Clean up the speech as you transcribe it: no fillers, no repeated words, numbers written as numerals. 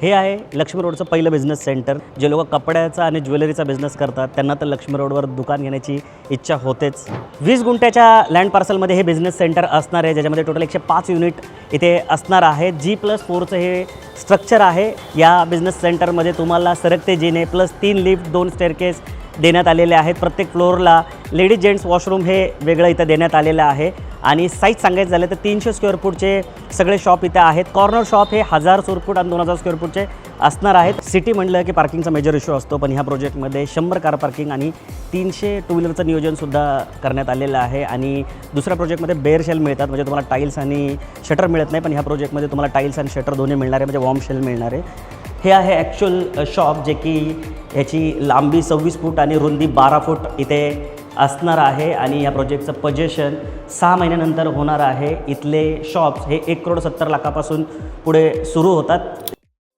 हे आहे लक्ष्मी रोडचं पहिलं बिझनेस सेंटर. जे लोक कपड्याचा आणि ज्वेलरीचा बिझनेस करतात त्यांना तर लक्ष्मी रोडवर दुकान घेण्याची इच्छा होतेच. 20 गुंठ्याच्या लँड पार्सलमध्ये हे बिझनेस सेंटर असणार आहे, ज्याच्यामध्ये टोटल 105 युनिट इथे असणार आहे. G+4चं हे स्ट्रक्चर आहे. या बिझनेस सेंटरमध्ये तुम्हाला सरकते जिने प्लस 3 लिफ्ट 2 स्टेअरकेस देण्यात आलेले आहेत. प्रत्येक फ्लोअरला लेडीज जेंट्स वॉशरूम हे वेगळं इथं देण्यात आलेलं आहे. आणि साईज सांगायचं झालं तर 300 स्क्वेअर फूटचे सगळे शॉप इथे आहेत. कॉर्नर शॉप हे 1000 स्क्वेअर फूट आणि 2000 स्क्वेअर फूटचे असणार आहेत. सिटी म्हटलं की पार्किंगचा मेजर इश्यू असतो, पण ह्या प्रोजेक्टमध्ये 100 कार पार्किंग आणि 300 टू व्हीलरचं नियोजनसुद्धा करण्यात आलेलं आहे. आणि दुसऱ्या प्रोजेक्टमध्ये बेअर शेल मिळतात, म्हणजे तुम्हाला टाईल्स आणि शटर मिळत नाही, पण ह्या प्रोजेक्टमध्ये तुम्हाला टाईल्स आणि शटर दोन्ही मिळणार आहे, म्हणजे वॉर्म शेल मिळणार आहे. हे आहे ॲक्च्युअल शॉप, जे की ह्याची लांबी 26 फूट आणि रुंदी 12 फूट इथे असणार आहे. आणि या प्रोजेक्टचं पोजेशन 6 महिन्यानंतर होणार आहे. इथले शॉप्स हे 1,70,00,000 पुढे सुरू होतात.